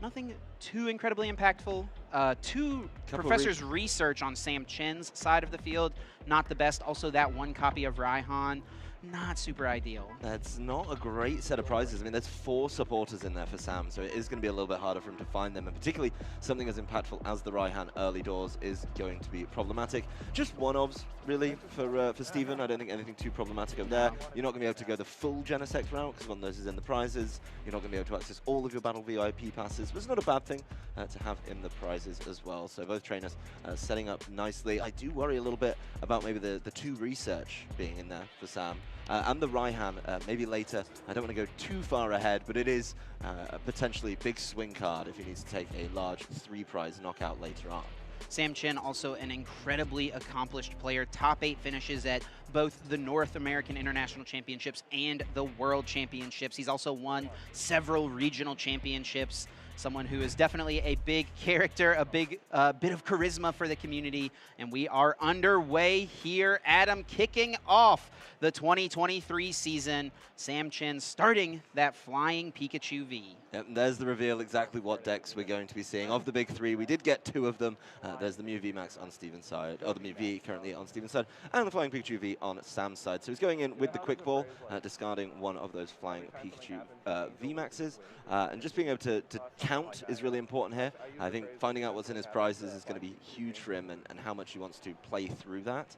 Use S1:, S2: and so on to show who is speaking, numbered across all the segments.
S1: Nothing too incredibly impactful. Two
S2: Couple
S1: professors' research on Sam Chen's side of the field, not the best. Also, that one copy of Raihan, not super ideal.
S2: That's not a great set of prizes. I mean, there's 4 supporters in there for Sam, so it is going to be a little bit harder for him to find them, and particularly something as impactful as the Raihan early doors is going to be problematic. Just one-ofs, really, for Steven. I don't think anything too problematic up there. You're not going to be able to go the full Genesect route, because one of those is in the prizes. You're not going to be able to access all of your Battle VIP passes, but it's not a bad thing to have in the prizes as well. So both trainers setting up nicely. I do worry a little bit about maybe the 2 research being in there for Sam. And the Raihan, maybe later. I don't want to go too far ahead, but it is a potentially big swing card if he needs to take a large 3-prize knockout later on.
S1: Sam Chen, also an incredibly accomplished player. Top 8 finishes at both the North American International Championships and the World Championships. He's also won several regional championships. Someone who is definitely a big character, a big bit of charisma for the community. And we are underway here. Adam kicking off the 2023 season. Sam Chen starting that Flying Pikachu V.
S2: Yep, and there's the reveal exactly what decks we're going to be seeing. Of the big 3, we did get 2 of them. There's the Mew VMAX on Steven's side, or the Mew V currently on Steven's side, and the Flying Pikachu V on Sam's side. So he's going in with the Quick Ball, discarding one of those Flying Pikachu VMAXs, and just being able to count is really important here. I think finding out what's in his prizes is going to be huge for him, and how much he wants to play through that.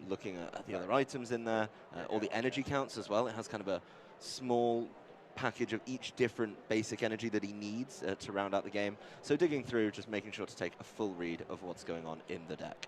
S2: Looking at the other items in there, all the energy counts as well. It has kind of a small package of each different basic energy that he needs to round out the game. So digging through, just making sure to take a full read of what's going on in the deck.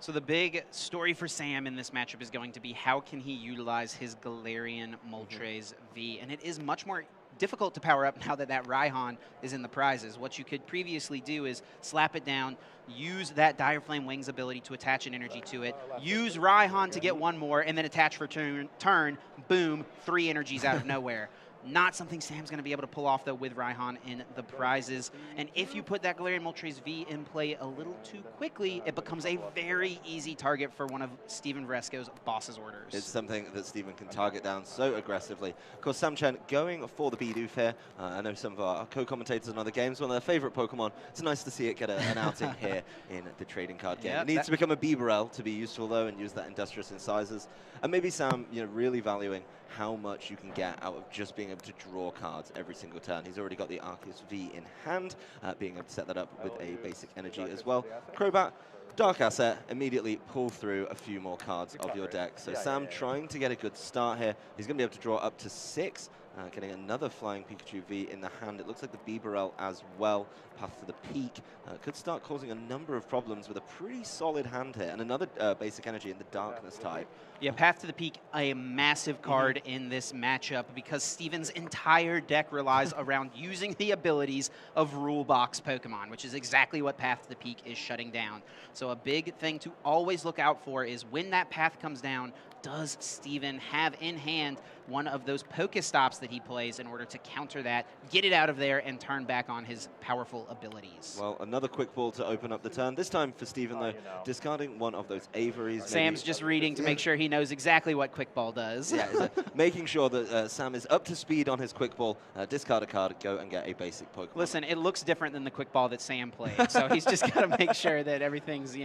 S1: So the big story for Sam in this matchup is going to be how can he utilize his Galarian Moltres V, and it is much more difficult to power up now that that Raihan is in the prizes. What you could previously do is slap it down, use that Dire Flame Wings ability to attach an energy to it, use Raihan to get one more, and then attach for turn, boom, 3 energies out of nowhere. Not something Sam's going to be able to pull off, though, with Raihan in the prizes. And if you put that Galarian Moltres V in play a little too quickly, it becomes a very easy target for one of Steven Varesko's boss's orders.
S2: It's something that Steven can target down so aggressively. Of course, Sam Chen going for the Bidoof here. I know some of our co-commentators in other games, one of their favorite Pokemon. It's nice to see it get an outing here in the trading card game.
S1: Yeah,
S2: it needs to become a Bibarel to be useful, though, and use that Industrious Incisors. And maybe Sam, really valuing how much you can get out of just being able to draw cards every single turn. He's already got the Arceus V in hand, being able to set that up with a basic energy as well. Crobat, Dark Asset, immediately pull through a few more cards of your deck. So Sam trying to get a good start here. He's going to be able to draw up to 6, getting another Flying Pikachu V in the hand. It looks like the Bibarel as well. Path to the Peak could start causing a number of problems with a pretty solid hand here. And another basic energy in the Darkness type.
S1: Yeah, Path to the Peak, a massive card in this matchup because Steven's entire deck relies around using the abilities of Rule Box Pokemon, which is exactly what Path to the Peak is shutting down. So a big thing to always look out for is when that path comes down, does Steven have in hand one of those Pokestops that he plays in order to counter that, get it out of there, and turn back on his powerful abilities?
S2: Well, another Quick Ball to open up the turn. This time for Steven, though, discarding one of those Averys.
S1: Sam's just reading to make sure he knows exactly what Quick Ball does.
S2: Yeah, making sure that Sam is up to speed on his Quick Ball, discard a card, go and get a basic Pokemon.
S1: Listen, it looks different than the Quick Ball that Sam played, so he's just got to make sure that everything's,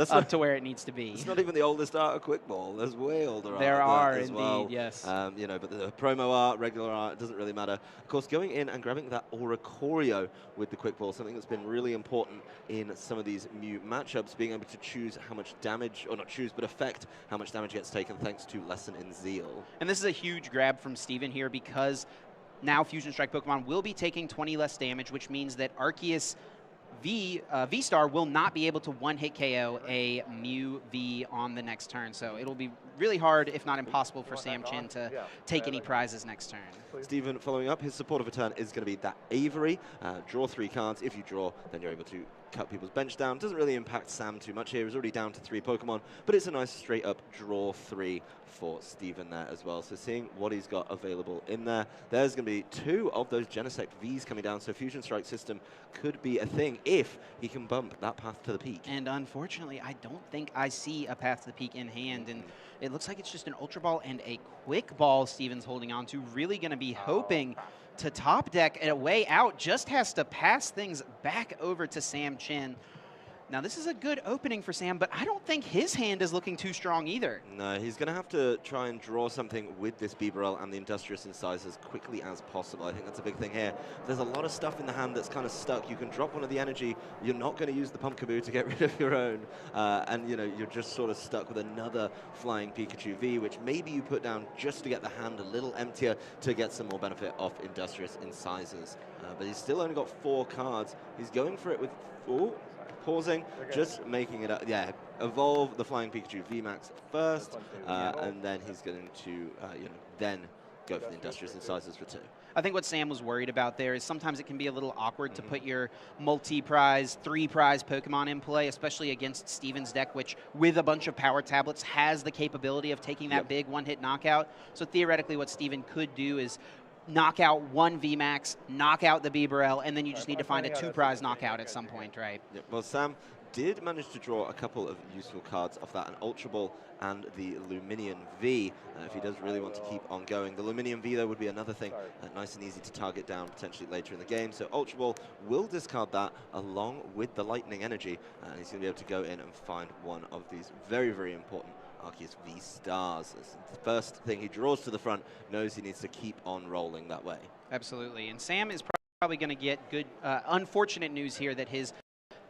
S1: up to where it needs to be.
S2: It's not even the oldest art of Quick Ball. There's way older art.
S1: There are
S2: as
S1: indeed,
S2: well.
S1: yes.
S2: But the promo art, regular art, it doesn't really matter. Of course, going in and grabbing that Oricorio with the Quick Ball, something that's been really important in some of these Mew matchups, being able to choose how much damage, or not choose, but affect how much damage gets taken thanks to Lesson in Zeal.
S1: And this is a huge grab from Steven here because now Fusion Strike Pokemon will be taking 20 less damage, which means that Arceus V-Star will not be able to one-hit KO a Mew V on the next turn. So it'll be really hard, if not impossible, for Sam Chen to take any prizes next turn.
S2: Steven, following up, his support of a turn is going to be that Avery. Draw 3 cards. If you draw, then you're able to cut people's bench down. Doesn't really impact Sam too much here. He's already down to 3 Pokemon, but it's a nice straight-up draw 3 for Steven there as well. So seeing what he's got available in there, there's going to be 2 of those Genesect Vs coming down, so Fusion Strike system could be a thing if he can bump that Path to the Peak.
S1: And unfortunately, I don't think I see a Path to the Peak in hand, and it looks like it's just an Ultra Ball and a Quick Ball Steven's holding on to. Really going to be hoping to top deck and a way out, just has to pass things back over to Sam Chen. Now, this is a good opening for Sam, but I don't think his hand is looking too strong either.
S2: No, he's going to have to try and draw something with this Bibarel and the Industrious Incisor as quickly as possible. I think that's a big thing here. There's a lot of stuff in the hand that's kind of stuck. You can drop one of the energy. You're not going to use the Pumpkaboo to get rid of your own. And, you know, you're just sort of stuck with another Flying Pikachu V, which maybe you put down just to get the hand a little emptier to get some more benefit off Industrious Incisors. But he's still only got 4 cards. He's going for it with... Ooh. Pausing, just making it up. Yeah, evolve the Flying Pikachu VMAX first, and then he's going to, then go for the Industrious Incisors for 2.
S1: I think what Sam was worried about there is sometimes it can be a little awkward to put your multi-prize, 3-prize Pokemon in play, especially against Steven's deck, which with a bunch of power tablets has the capability of taking that big one-hit knockout. So theoretically what Steven could do is knock out 1 VMAX, knock out the Bibarel, and then you just need to find a 2-prize knockout at some point, right?
S2: Yeah, well, Sam did manage to draw a couple of useful cards off that, an Ultra Ball and the Luminion V, if he does really want to keep on going. The Luminion V, though, would be another thing nice and easy to target down potentially later in the game. So Ultra Ball will discard that along with the Lightning Energy, and he's going to be able to go in and find one of these very, very important Arceus V-Stars. The first thing he draws to the front, knows he needs to keep on rolling that way.
S1: Absolutely, and Sam is probably going to get good, unfortunate news here that his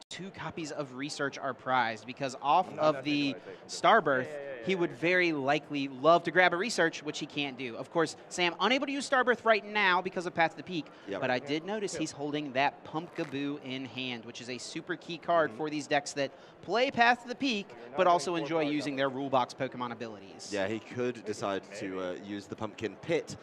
S1: 2 copies of Research are prized, because off of the Starbirth, he would very likely love to grab a Research, which he can't do. Of course, Sam unable to use Starbirth right now because of Path to the Peak, but I did notice he's holding that Pumpkaboo in hand, which is a super key card for these decks that play Path to the Peak, but also enjoy using their rule box Pokemon abilities.
S2: Yeah, he could decide to use the Pumpkin Pit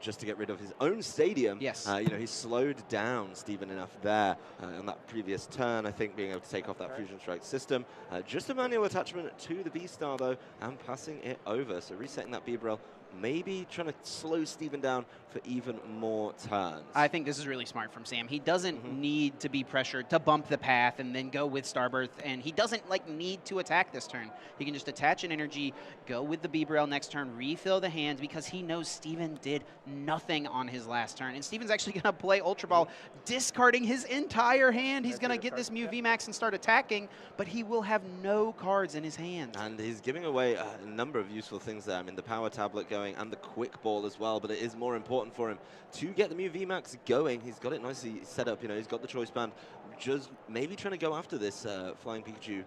S2: just to get rid of his own stadium.
S1: Yes.
S2: You know, he slowed down Steven enough there on that previous turn, I think, being able to take off that Fusion Strike system. Just a manual attachment to the V-Star, though, and passing it over. So resetting that Bibarel, maybe trying to slow Steven down for even more turns.
S1: I think this is really smart from Sam. He doesn't need to be pressured to bump the path and then go with Starbirth, and he doesn't need to attack this turn. He can just attach an energy, go with the Bibarel next turn, refill the hand, because he knows Steven did nothing on his last turn. And Steven's actually going to play Ultra Ball, discarding his entire hand. He's going to get this Mew VMAX and start attacking, but he will have no cards in his hand.
S2: And he's giving away a number of useful things there. I mean, the Power Tablet going and the Quick Ball as well, but it is more important for him to get the Mew VMAX going. He's got it nicely set up, you know, he's got the Choice Band, just maybe trying to go after this Flying Pikachu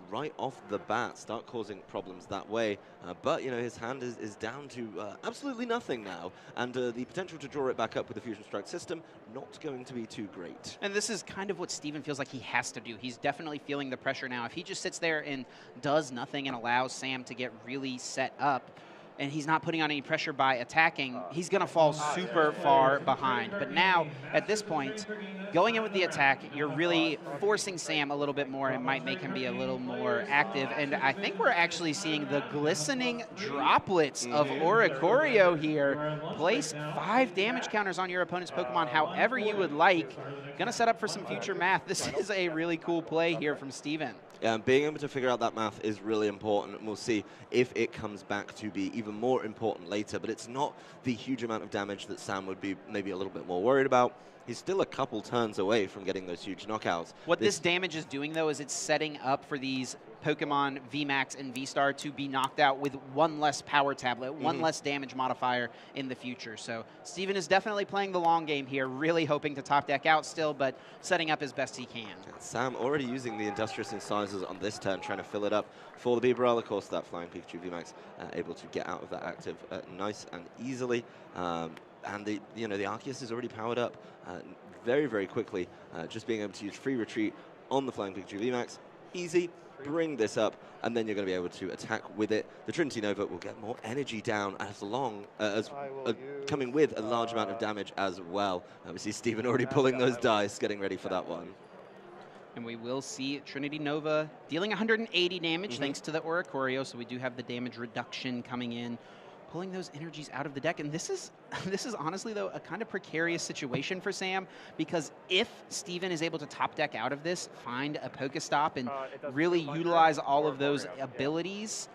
S2: right off the bat, start causing problems that way. But, you know, his hand is down to absolutely nothing now, and the potential to draw it back up with the Fusion Strike system, not going to be too great.
S1: And this is kind of what Steven feels like he has to do. He's definitely feeling the pressure now. If he just sits there and does nothing and allows Sam to get really set up, and he's not putting on any pressure by attacking, he's going to fall super far behind. But now, at this point, going in with the attack, you're really forcing Sam a little bit more and might make him be a little more active. And I think we're actually seeing the glistening droplets of Oricorio here. Place 5 damage counters on your opponent's Pokemon however you would like. Going to set up for some future math. This is a really cool play here from Steven.
S2: Yeah, and being able to figure out that math is really important, and we'll see if it comes back to be even more important later, but it's not the huge amount of damage that Sam would be maybe a little bit more worried about. He's still a couple turns away from getting those huge knockouts.
S1: What this damage is doing, though, is it's setting up for these Pokemon VMAX and V-Star to be knocked out with 1 less power tablet, 1 less damage modifier in the future. So Steven is definitely playing the long game here, really hoping to top deck out still, but setting up as best he can.
S2: Sam already using the Industrious Incisors on this turn, trying to fill it up for the Bibarel. Of course, that Flying Pikachu VMAX able to get out of that active nice and easily. And the Arceus is already powered up very, very quickly. Just being able to use Free Retreat on the Flying Pikachu VMAX, easy. Bring this up, and then you're going to be able to attack with it. The Trinity Nova will get more energy down as long as coming with a large amount of damage as well. We see Steven already pulling those dice, getting ready for that one.
S1: And we will see Trinity Nova dealing 180 damage thanks to the Oricorio, so we do have the damage reduction coming in, pulling those energies out of the deck. And this is honestly, though, a kind of precarious situation for Sam, because if Steven is able to top deck out of this, find a Pokestop, and really utilize all of those abilities,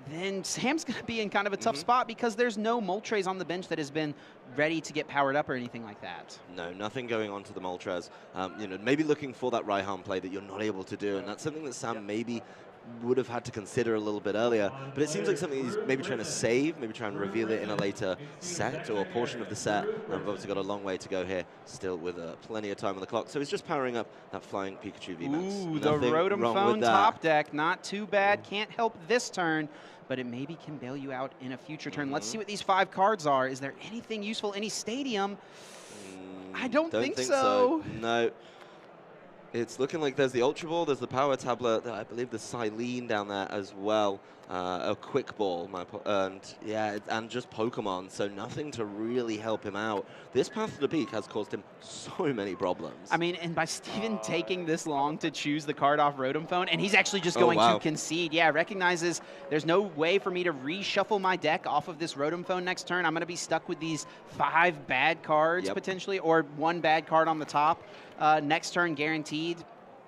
S1: then Sam's going to be in kind of a tough spot because there's no Moltres on the bench that has been ready to get powered up or anything like that.
S2: No, nothing going on to the Moltres. You know, maybe looking for that Raihan play that you're not able to do, and that's something that Sam maybe would have had to consider a little bit earlier, but it seems like something he's maybe trying to save, maybe try and reveal it in a later set or a portion of the set. We've obviously got a long way to go here, still with plenty of time on the clock. So he's just powering up that flying Pikachu VMAX.
S1: Ooh, the Rotom Phone top deck, not too bad. Can't help this turn, but it maybe can bail you out in a future turn. Let's see what these 5 cards are. Is there anything useful, any Stadium? I don't think so.
S2: No. It's looking like there's the Ultra Ball, there's the Power Tablet, I believe the Silene down there as well, a Quick Ball, and yeah, and just Pokemon, so nothing to really help him out. This path to the peak has caused him so many problems.
S1: I mean, and by Steven taking this long to choose the card off Rotom Phone, and he's actually just going to concede. Yeah, recognizes there's no way for me to reshuffle my deck off of this Rotom Phone next turn. I'm going to be stuck with these 5 bad cards potentially, or 1 bad card on the top. Next turn guaranteed.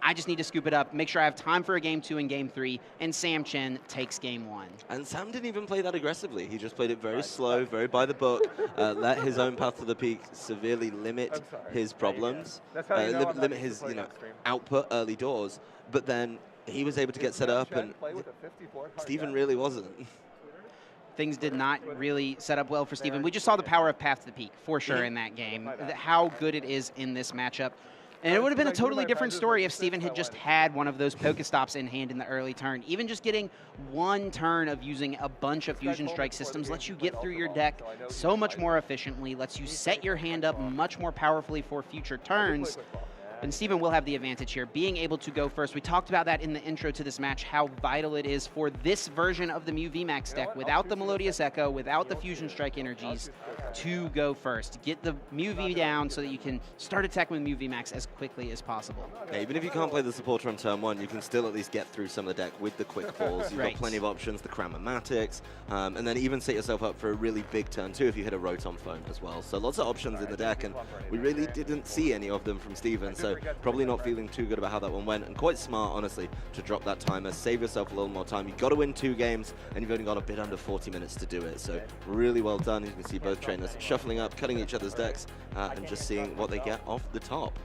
S1: I just need to scoop it up, make sure I have time for a game 2 and game 3, and Sam Chen takes game 1.
S2: And Sam didn't even play that aggressively. He just played it very slow, very by the book, let his own path to the peak severely limit his problems, limit his output early doors. But then he was able to get set up, and Steven really wasn't.
S1: Things did not really set up well for Steven. We just saw the power of Path to the Peak, for sure, in that game, how good it is in this matchup. And it would have been a totally different story if Steven had just had one of those Pokestops in hand in the early turn. Even just getting 1 turn of using a bunch of Fusion Strike systems lets you get through your deck so much more efficiently, lets you set your hand up much more powerfully for future turns. And Steven will have the advantage here, being able to go first. We talked about that in the intro to this match, how vital it is for this version of the Mew VMAX deck, without the Melodious Echo, without the Fusion Strike energies, to go first. Get the Mew V down so that you can start attacking with Mew VMAX as quickly as possible.
S2: Yeah, even if you can't play the supporter on turn 1, you can still at least get through some of the deck with the Quick Balls. You've got plenty of options, the Cramomatics, and then even set yourself up for a really big turn 2 if you hit a Rotom Phone as well. So lots of options in the deck, and we really didn't see any of them from Steven. So probably not feeling too good about how that one went, and quite smart, honestly, to drop that timer, save yourself a little more time. You've got to win 2 games, and you've only got a bit under 40 minutes to do it. So really well done. You can see both trainers shuffling up, cutting each other's decks, and just seeing what they get off the top.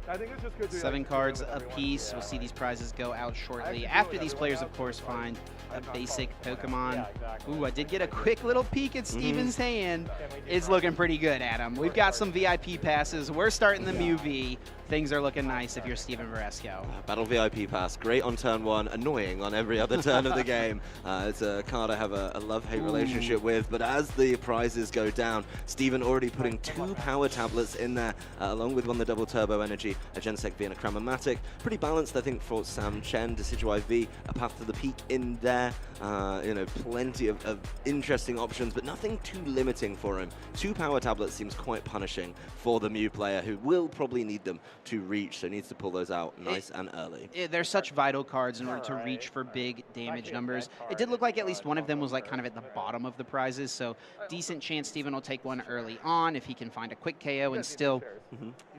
S3: I think it's just good
S1: 7 cards apiece. We'll see these prizes go out shortly. After these players, of course, find a basic Pokemon. Ooh, I did get a quick little peek at Steven's hand. It's looking pretty good, Adam. We've got some VIP passes. We're starting the Mew V. Things are looking nice if you're Steven Varesko.
S2: Battle VIP pass, great on turn 1, annoying on every other turn of the game. It's a card I have a love-hate relationship with, but as the prizes go down, Steven already putting 2 power tablets in there, along with 1 the double turbo energy, a Genesect V and a Cramomatic. Pretty balanced, I think, for Sam Chen, Decidueye V, a path to the peak in there. Plenty of interesting options, but nothing too limiting for him. 2 power tablets seems quite punishing for the Mew player, who will probably need them to reach, so needs to pull those out nice and early.
S1: They're such vital cards in order to reach for big damage numbers. It did look like at least one of them was like kind of at the bottom of the prizes, so decent chance Steven will take one early on if he can find a quick KO and still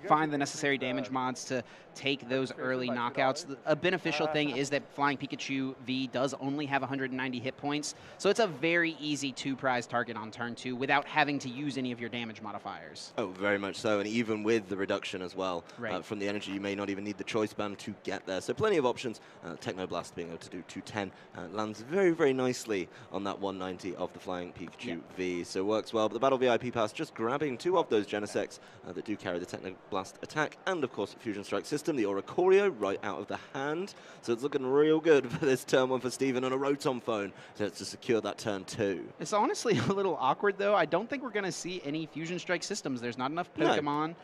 S1: find the necessary damage mods to take those early knockouts. A beneficial thing is that Flying Pikachu V does only have 190 hit points, so it's a very easy 2 prize target on turn 2 without having to use any of your damage modifiers.
S2: Oh, very much so, and even with the reduction as well from the energy, you may not even need the choice band to get there. So plenty of options. Technoblast being able to do 210 lands very, very nicely on that 190 of the Flying Pikachu V, so works well. But the Battle VIP pass just grabbing 2 of those Genesects that do carry the Technoblast attack, and of course Fusion Strike system, the Oricorio right out of the hand. So it's looking real good for this turn 1 for Steven on a Rotom Phone to secure that turn 2.
S1: It's honestly a little awkward though. I don't think we're going to see any Fusion Strike systems. There's not enough Pokemon. No.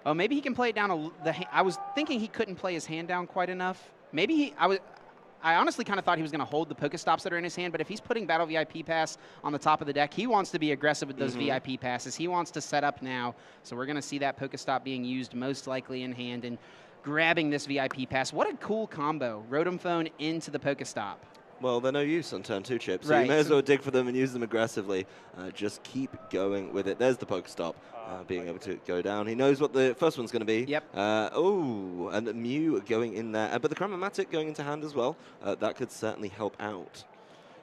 S1: Oh, maybe he can play it down. I was thinking he couldn't play his hand down quite enough. Maybe I honestly kind of thought he was going to hold the Pokestops that are in his hand, but if he's putting Battle VIP Pass on the top of the deck, he wants to be aggressive with those VIP passes. He wants to set up now, so we're going to see that Pokestop being used most likely in hand and grabbing this VIP Pass. What a cool combo. Rotom Phone into the Pokestop.
S2: Well, they're no use on turn 2 chips, so you may as well dig for them and use them aggressively. Just keep going with it. There's the Pokestop being able to go down. He knows what the first one's going to be.
S1: Yep.
S2: Oh, and Mew going in there. But the Cramomatic going into hand as well. That could certainly help out.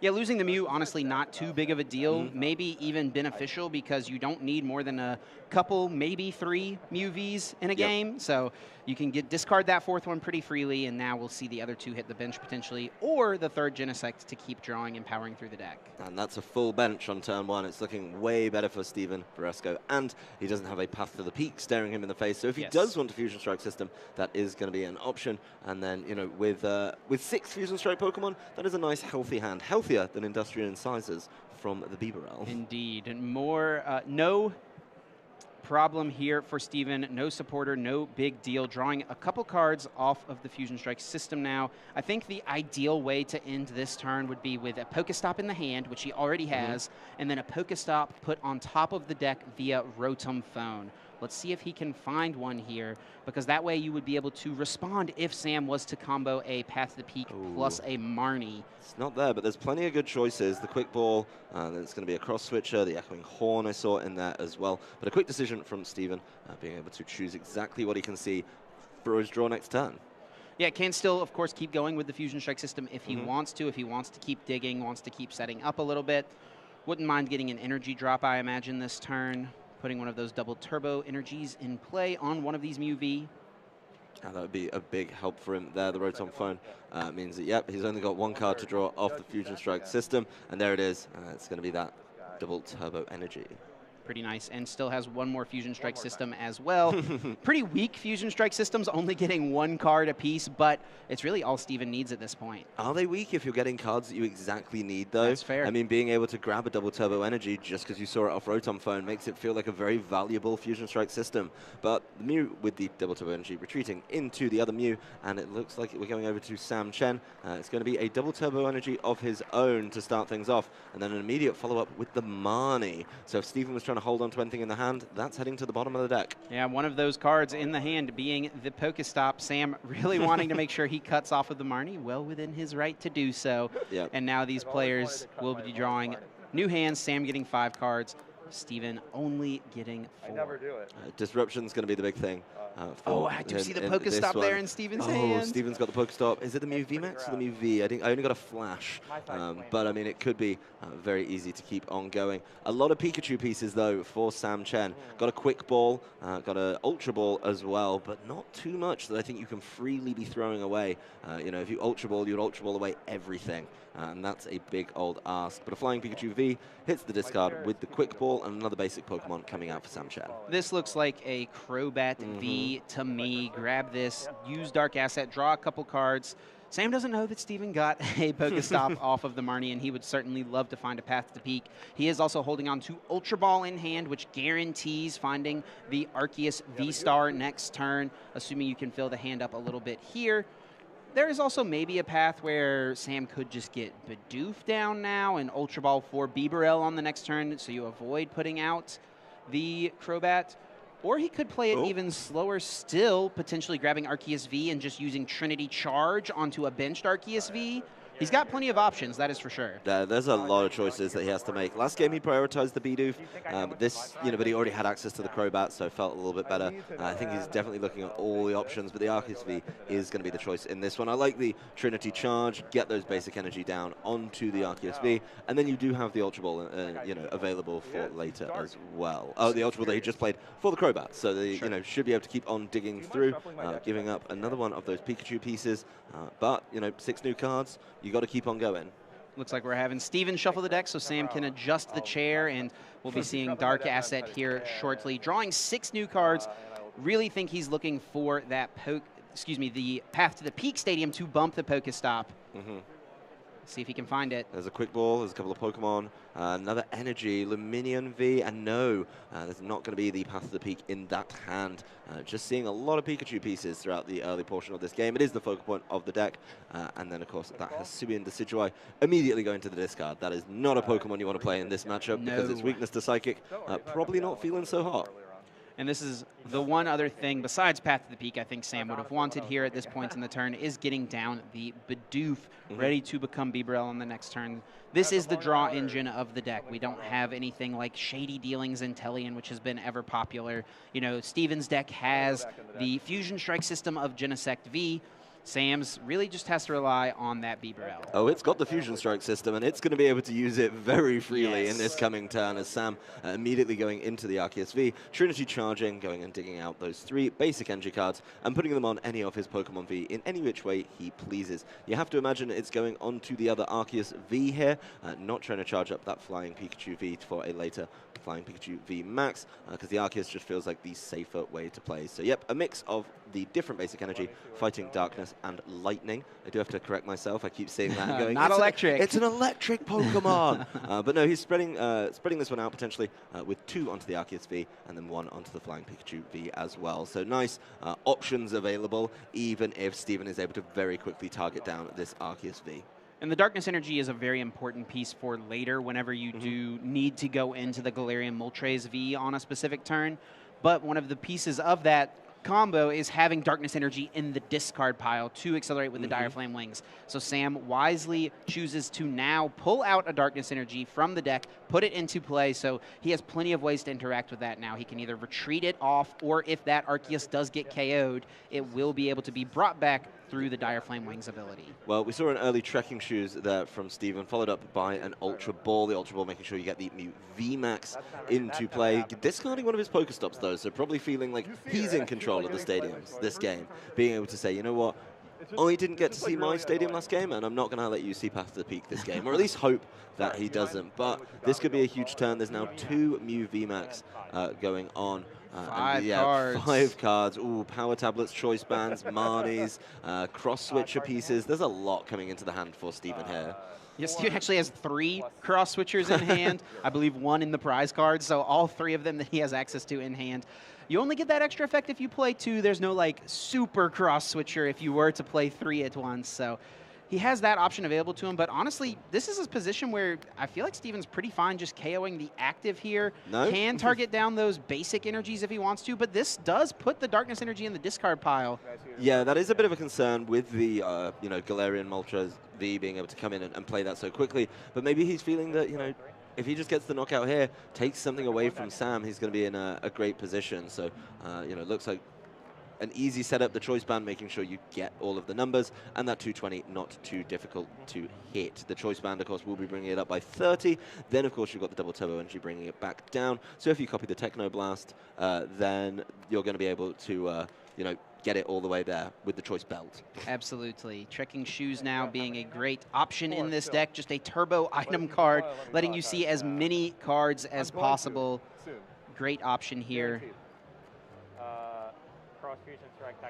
S1: Yeah, losing the Mew, honestly, not too big of a deal. Maybe even beneficial because you don't need more than a couple, maybe 3 Mew Vs in a game. So you can discard that 4th one pretty freely, and now we'll see the other 2 hit the bench potentially, or the 3rd Genesect to keep drawing and powering through the deck.
S2: And that's a full bench on turn 1. It's looking way better for Steven Varesko, and he doesn't have a path to the peak staring him in the face. So if he does want a Fusion Strike system, that is going to be an option. And then, you know, with 6 Fusion Strike Pokemon, that is a nice healthy hand, healthier than Industrial Incisors from the Bibarel.
S1: Indeed, and more no problem here for Steven. No supporter, no big deal. Drawing a couple cards off of the Fusion Strike system now. I think the ideal way to end this turn would be with a Pokestop in the hand, which he already has, and then a Pokestop put on top of the deck via Rotom Phone. Let's see if he can find one here, because that way you would be able to respond if Sam was to combo a Path to the Peak plus a Marnie.
S2: It's not there, but there's plenty of good choices. The Quick Ball, there's going to be a Cross Switcher, the Echoing Horn I saw in there as well. But a quick decision from Steven, being able to choose exactly what he can see for his draw next turn.
S1: Yeah, can still, of course, keep going with the Fusion Strike system if he wants to, keep digging, wants to keep setting up a little bit. Wouldn't mind getting an energy drop, I imagine, this turn. Putting one of those double turbo energies in play on one of these Mew V.
S2: And that would be a big help for him there. The Rotom Phone means that, yep, he's only got 1 card to draw off the Fusion Strike system. And there it is. It's going to be that double turbo energy.
S1: Pretty nice, and still has 1 more Fusion Strike system as well. Pretty weak Fusion Strike systems, only getting 1 card apiece, but it's really all Steven needs at this point.
S2: Are they weak if you're getting cards that you exactly need, though?
S1: That's fair.
S2: I mean, being able to grab a double turbo energy just because you saw it off Rotom Phone makes it feel like a very valuable Fusion Strike system. But the Mew with the double turbo energy retreating into the other Mew, and it looks like we're going over to Sam Chen. It's going to be a double turbo energy of his own to start things off, and then an immediate follow-up with the Marnie. So if Steven was trying to hold on to anything in the hand, that's heading to the bottom of the deck.
S1: Yeah, one of those cards in the hand being the Pokestop. Sam really wanting to make sure he cuts off of the Marnie, well within his right to do so.
S2: Yep.
S1: And now these players will be drawing new hands, Sam getting 5 cards, Steven only getting 4.
S3: I never do it.
S2: Disruption's going to be the big thing.
S1: I do see the Pokestop there in Steven's hand.
S2: Steven's got the Pokestop. Is it the Mew VMAX or the Mew V? I only got a flash, but I mean, it could be very easy to keep on going. A lot of Pikachu pieces, though, for Sam Chen. Got a Quick Ball, got an Ultra Ball as well, but not too much that I think you can freely be throwing away. You know, if you Ultra Ball, you'd Ultra Ball away everything, and that's a big old ask. But a Flying Pikachu V hits the discard with the Quick Ball, and another basic Pokemon coming out for Sam Chen.
S1: This looks like a Crobat V to me. Grab this, use Dark Asset, draw a couple cards. Sam doesn't know that Steven got a Pokestop off of the Marnie, and he would certainly love to find a Path to the Peak. He is also holding on to Ultra Ball in hand, which guarantees finding the Arceus V-Star next turn, assuming you can fill the hand up a little bit here. There is also maybe a path where Sam could just get Bidoof down now and Ultra Ball for Bibarel on the next turn, so you avoid putting out the Crobat. Or he could play it even slower still, potentially grabbing Arceus V and just using Trinity Charge onto a benched Arceus V. He's got plenty of options, that is for sure.
S2: There's a lot of choices that he has to make. Last game he prioritized the Bidoof. But he already had access to the Crobat, so it felt a little bit better. I think he's definitely looking at all the options, but the Arceus V is going to be the choice in this one. I like the Trinity Charge, get those basic energy down onto the Arceus V, and then you do have the Ultra Ball, available for later as well. Oh, the Ultra Ball that he just played for the Crobat, so they should be able to keep on digging through, giving up another one of those Pikachu pieces. But 6 new cards. You got to keep on going.
S1: Looks like we're having Steven shuffle the deck so Sam can adjust the chair, and we'll be seeing Dark Asset here shortly. Drawing 6 new cards. Really think he's looking for that the Path to the Peak Stadium to bump the Pokestop. See if he can find it.
S2: There's a Quick Ball, there's a couple of Pokemon, another Energy, Luminion V, and no, there's not going to be the Path to the Peak in that hand. Just seeing a lot of Pikachu pieces throughout the early portion of this game. It is the focal point of the deck, and then, of course, that Hisuian Decidueye immediately going to the discard. That is not a Pokemon you want to play in this matchup because its weakness to Psychic, probably not feeling so hot.
S1: And this is the one other thing, besides Path to the Peak, I think Sam would have wanted here at this point in the turn, is getting down the Bidoof, ready to become Bibarel on the next turn. This is the draw engine of the deck. We don't have anything like Shady Dealings and Tellian, which has been ever popular. Steven's deck has the Fusion Strike system of Genesect V, Sam's really just has to rely on that Bibarel.
S2: Oh, it's got the Fusion Strike system, and it's going to be able to use it very freely
S1: Yes.
S2: in this coming turn as Sam immediately going into the Arceus V. Trinity charging, going and digging out those 3 basic energy cards and putting them on any of his Pokemon V in any which way he pleases. You have to imagine it's going onto the other Arceus V here, not trying to charge up that Flying Pikachu V for a later Flying Pikachu V Max, because the Arceus just feels like the safer way to play. So yep, a mix of the different basic energy, fighting darkness and lightning. I do have to correct myself. I keep saying that and going,
S1: Not electric.
S2: It's an electric Pokemon. But no, he's spreading this one out potentially with 2 onto the Arceus V and then 1 onto the Flying Pikachu V as well. So nice options available, even if Steven is able to very quickly target down this Arceus V.
S1: And the Darkness Energy is a very important piece for later whenever you do need to go into the Galarian Moltres V on a specific turn. But one of the pieces of that combo is having Darkness Energy in the discard pile to accelerate with the Dire Flame Wings. So Sam wisely chooses to now pull out a Darkness Energy from the deck, put it into play, so he has plenty of ways to interact with that now. He can either retreat it off, or if that Arceus does get KO'd, it will be able to be brought back through the Dire Flame Wings ability.
S2: Well, we saw an early trekking shoes there from Steven, followed up by an Ultra Ball. The Ultra Ball making sure you get the new VMAX into play. Discarding one of his Pokestops, though, so probably feeling like he's in control of the stadiums this game. Being able to say, you know what, I didn't get to see my stadium last game, and I'm not going to let you see past the peak this game, or at least hope that he doesn't. But this could be a huge turn. There's now 2 Mew VMAX going on.
S1: 5
S2: cards. Ooh, power tablets, choice bands, Marnies, cross switcher pieces. There's a lot coming into the hand for Steven here.
S1: Yes, Steven actually has 3 cross switchers in hand. I believe 1 in the prize card, so all 3 of them that he has access to in hand. You only get that extra effect if you play 2. There's no like super cross switcher if you were to play 3 at once. So he has that option available to him, but honestly, this is his position where I feel like Steven's pretty fine just KOing the active here.
S2: No?
S1: Can target down those basic energies if he wants to, but this does put the Darkness Energy in the discard pile.
S2: Yeah, that is a bit of a concern with the Galarian Moltres V being able to come in and play that so quickly, but maybe he's feeling that, if he just gets the knockout here, takes something away from Sam, he's going to be in a great position. So, looks like an easy setup, the choice band making sure you get all of the numbers, and that 220 not too difficult to hit. The choice band, of course, will be bringing it up by 30. Then, of course, you've got the double turbo energy bringing it back down. So if you copy the Techno Blast, then you're going to be able to, get it all the way there with the choice belt.
S1: Absolutely. Trekking Shoes now being a great option in this deck. Just a turbo item card, letting you see as many cards as possible. Great option here.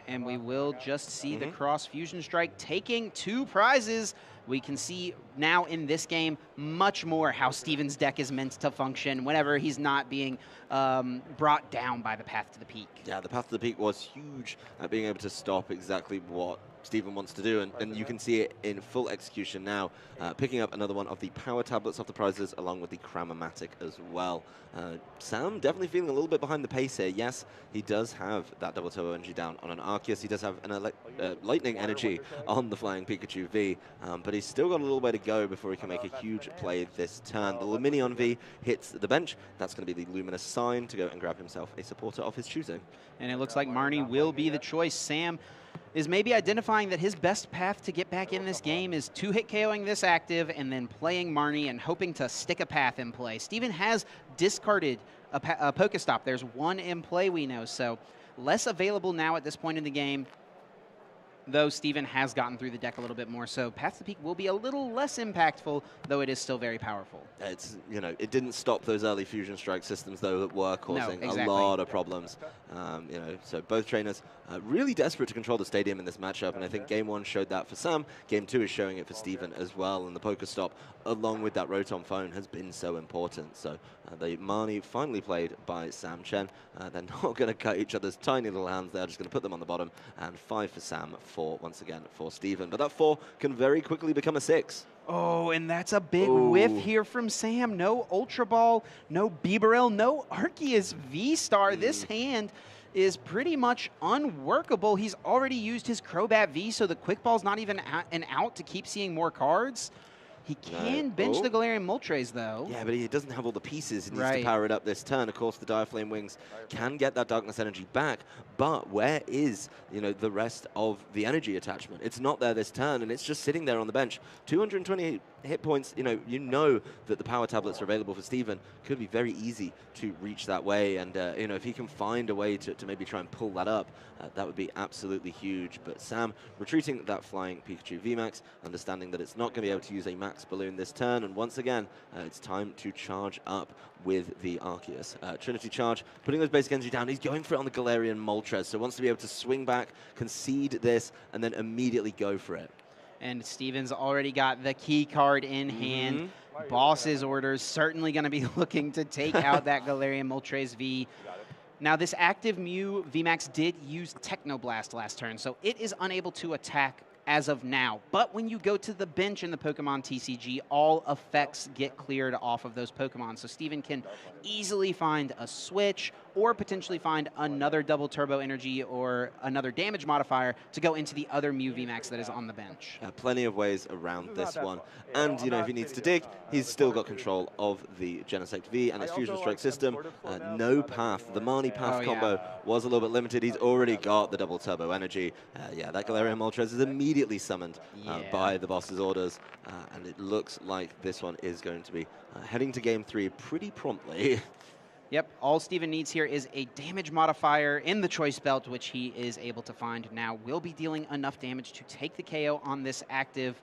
S1: And we will just see the Cross Fusion Strike taking 2 prizes. We can see now in this game much more how Steven's deck is meant to function whenever he's not being brought down by the Path to the Peak.
S2: Yeah, the Path to the Peak was huge at being able to stop exactly what Steven wants to do, and you can see it in full execution now, picking up another one of the power tablets off the prizes along with the Cramomatic as well. Sam definitely feeling a little bit behind the pace here. Yes, he does have that double turbo energy down on an Arceus. He does have an lightning energy on the Flying Pikachu V, but he's still got a little way to go before he can make a huge play this turn. The Luminion V hits the bench. That's going to be the Luminous Sign to go and grab himself a supporter of his choosing.
S1: And it looks like Marnie will be the choice. Sam is maybe identifying that his best path to get back in this game is 2-hit KOing this active and then playing Marnie and hoping to stick a path in play. Steven has discarded a Pokestop. There's 1 in play, we know, so less available now at this point in the game, though Steven has gotten through the deck a little bit more, so Path to the Peak will be a little less impactful, though it is still very powerful.
S2: It's, it didn't stop those early Fusion Strike systems, though, that were causing a lot of problems. So both trainers really desperate to control the stadium in this matchup, and I think Game 1 showed that for Sam. Game 2 is showing it for Steven as well, and the Pokestop, along with that Rotom Phone, has been so important. So the Marnie finally played by Sam Chen. They're not going to cut each other's tiny little hands. They're just going to put them on the bottom, and 5 for Sam, 4 once again for Steven. But that 4 can very quickly become a 6.
S1: Oh, and that's a big whiff here from Sam. No Ultra Ball, no Bibarel, no Arceus V-Star. This hand is pretty much unworkable. He's already used his Crobat V, so the Quick Ball's not even an out to keep seeing more cards. He can bench the Galarian Moltres, though.
S2: Yeah, but he doesn't have all the pieces. He needs
S1: Right.
S2: to power it up this turn. Of course, the Dire Flame Wings can get that Darkness Energy back, but where is, the rest of the energy attachment? It's not there this turn, and it's just sitting there on the bench. 228 hit points, you know that the power tablets are available for Steven. Could be very easy to reach that way, and, if he can find a way to maybe try and pull that up, that would be absolutely huge. But Sam retreating that Flying Pikachu VMAX, understanding that it's not going to be able to use a Max Balloon this turn, and once again, it's time to charge up with the Arceus. Trinity Charge, putting those basic energy down. He's going for it on the Galarian Moltres, so wants to be able to swing back, concede this, and then immediately go for it.
S1: And Steven's already got the key card in hand. Boss's orders certainly going to be looking to take out that Galarian Moltres V. Now, this active Mew VMAX did use Technoblast last turn, so it is unable to attack as of now. But when you go to the bench in the Pokemon TCG, all effects get cleared off of those Pokemon. So Steven can easily find a switch or potentially find another double turbo energy or another damage modifier to go into the other Mew VMAX that is on the bench.
S2: Plenty of ways around this one. And, if he needs to dig, he's still got control of the Genesect V and its Fusion Strike system. No path. The Marnie path combo was a little bit limited. He's already got the double turbo energy. That Galarian Moltres is immediately summoned by the boss's orders. And it looks like this one is going to be heading to game 3 pretty promptly.
S1: Yep, all Steven needs here is a damage modifier in the Choice Belt, which he is able to find now. Will be dealing enough damage to take the KO on this active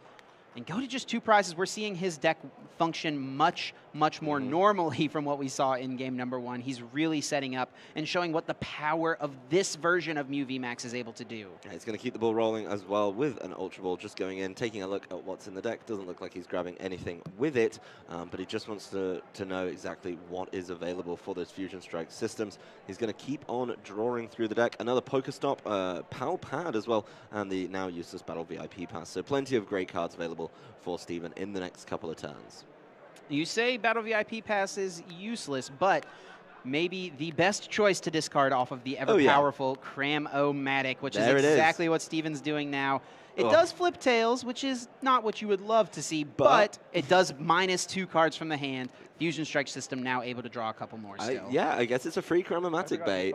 S1: and go to just 2 prizes. We're seeing his deck function much more normally from what we saw in game number 1. He's really setting up and showing what the power of this version of Mew VMAX is able to do.
S2: Yeah, he's going to keep the ball rolling as well with an Ultra Ball just going in, taking a look at what's in the deck. Doesn't look like he's grabbing anything with it, but he just wants to know exactly what is available for those Fusion Strike systems. He's going to keep on drawing through the deck. Another Pokestop, Pal Pad as well, and the now useless Battle VIP Pass. So plenty of great cards available for Steven in the next couple of turns.
S1: You say Battle VIP Pass is useless, but maybe the best choice to discard off of the ever-powerful Cram-O-Matic, which is exactly what Steven's doing now. It does flip tails, which is not what you would love to see, but it does -2 cards from the hand. Fusion Strike system now able to draw a couple more still.
S2: I guess it's a free Cram-O-Matic bait.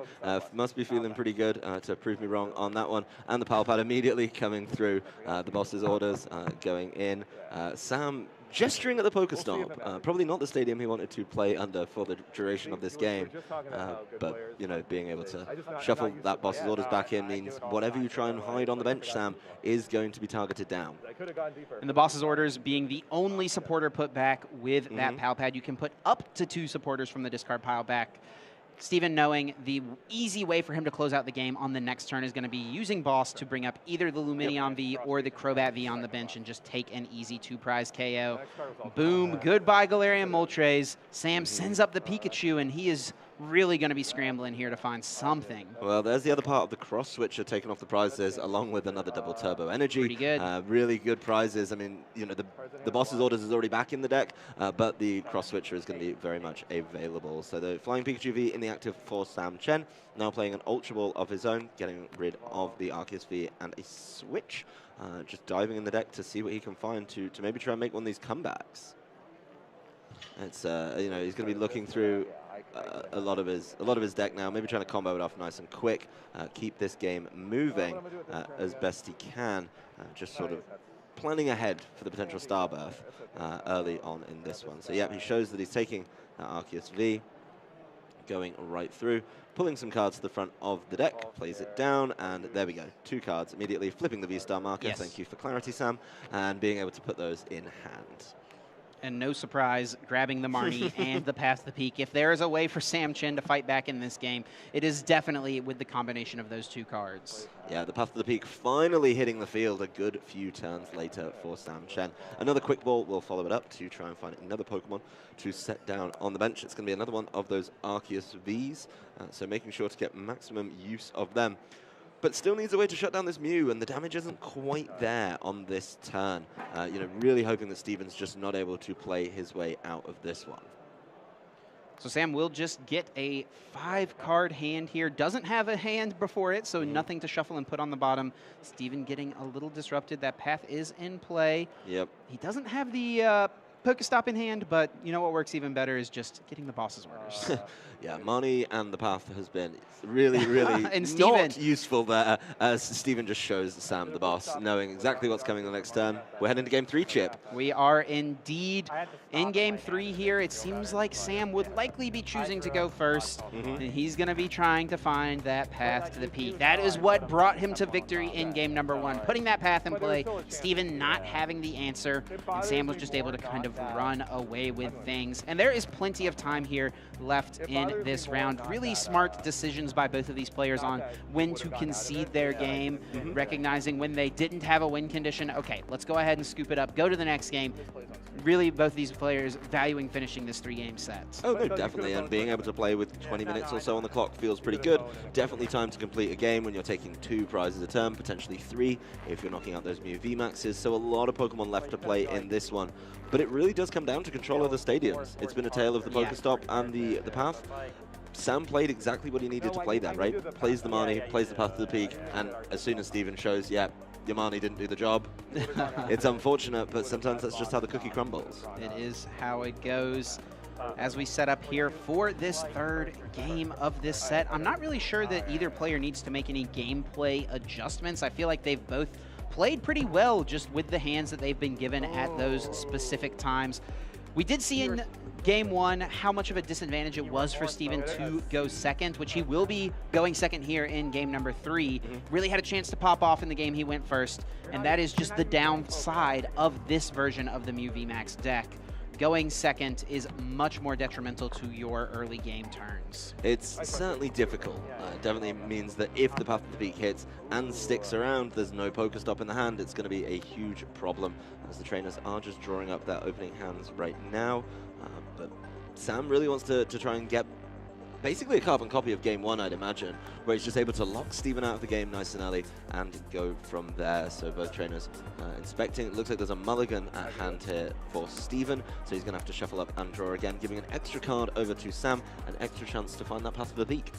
S2: Must be feeling pretty good to prove me wrong on that one. And the Pal Pad immediately coming through the boss's orders, going in. Sam gesturing at the Pokestop. Probably not the stadium he wanted to play under for the duration of this game. But, being able to shuffle that boss's orders back in means whatever you try and hide on the bench, Sam, is going to be targeted down.
S1: And the boss's orders being the only supporter put back with that Pal Pad. You can put up to 2 supporters from the discard pile back. Steven knowing the easy way for him to close out the game on the next turn is going to be using Boss to bring up either the Lumineon V or the Crobat V on the bench and just take an easy 2-prize KO. Boom. Goodbye, Galarian Moltres. Sam sends up the Pikachu, and he is really going to be scrambling here to find something.
S2: Well, there's the other part of the cross switcher taking off the prizes along with another double turbo energy.
S1: Pretty good.
S2: Really good prizes. I mean, the boss's orders is already back in the deck, but the cross switcher is going to be very much available. So the Flying Pikachu V in the active for Sam Chen, now playing an Ultra Ball of his own, getting rid of the Arceus V and a switch. Just diving in the deck to see what he can find to maybe try and make one of these comebacks. It's he's going to be looking through a lot of his deck now, maybe trying to combo it off nice and quick, keep this game moving as best he can, just sort of planning ahead for the potential Starbirth early on in this one. So yeah, he shows that he's taking Arceus V, going right through, pulling some cards to the front of the deck, plays it down, and there we go. 2 cards immediately, flipping the V-Star marker.
S1: Yes.
S2: Thank you for clarity, Sam, and being able to put those in hand.
S1: And no surprise, grabbing the Marnie and the Path to the Peak. If there is a way for Sam Chen to fight back in this game, it is definitely with the combination of those 2 cards.
S2: Yeah, the Path to the Peak finally hitting the field a good few turns later for Sam Chen. Another quick ball will follow it up to try and find another Pokemon to set down on the bench. It's going to be another one of those Arceus Vs, so making sure to get maximum use of them. But still needs a way to shut down this Mew, and the damage isn't quite there on this turn. Really hoping that Steven's just not able to play his way out of this one.
S1: So Sam will just get a 5-card hand here. Doesn't have a hand before it, so nothing to shuffle and put on the bottom. Steven getting a little disrupted. That path is in play.
S2: Yep.
S1: He doesn't have the Pokestop in hand, but you know what works even better is just getting the boss's orders.
S2: Yeah, Marnie and the path has been really, really
S1: And
S2: not useful there, as Steven just shows Sam, the boss, knowing exactly what's coming the next turn. We're heading to game 3, Chip.
S1: We are indeed in game 3 here. It seems like Sam would likely be choosing to go first, and he's going to be trying to find that path to the peak. That is what brought him to victory in game number 1, putting that path in play, Steven not having the answer, and Sam was just able to kind of run away with things. And there is plenty of time here left in this round. Really smart decisions by both of these players on when to concede their game, recognizing when they didn't have a win condition. Okay, let's go ahead and scoop it up, go to the next game. Really, both these players valuing finishing this 3-game set.
S2: Oh, no, definitely, and being able to play with 20 minutes or so on the clock feels pretty good. Definitely time to complete a game when you're taking 2 prizes a turn, potentially 3 if you're knocking out those Mew VMAXs, so a lot of Pokemon left to play in this one. But it really does come down to control of the stadiums. It's been a tale of the Pokestop and the path. Sam played exactly what he needed to play there, right? Plays the Marnie, plays the path to the peak, and as soon as Steven shows, yeah, your Marnie didn't do the job. It's unfortunate, but sometimes that's just how the cookie crumbles.
S1: It is how it goes. As we set up here for this 3rd game of this set, I'm not really sure that either player needs to make any gameplay adjustments. I feel like they've both played pretty well just with the hands that they've been given at those specific times. We did see in game 1 how much of a disadvantage it was for Steven to go second, which he will be going second here in game number 3. Really had a chance to pop off in the game he went first, and that is just the downside of this version of the Mew VMAX deck. Going second is much more detrimental to your early game turns.
S2: It's certainly difficult. It definitely means that if the path to the peak hits and sticks around, there's no Pokestop in the hand, it's going to be a huge problem, as the trainers are just drawing up their opening hands right now. But Sam really wants to try and get basically a carbon copy of game 1, I'd imagine, where he's just able to lock Steven out of the game nice and early and go from there. So both trainers inspecting. It looks like there's a mulligan at hand here for Steven, so he's going to have to shuffle up and draw again, giving an extra card over to Sam, an extra chance to find that path to the peak.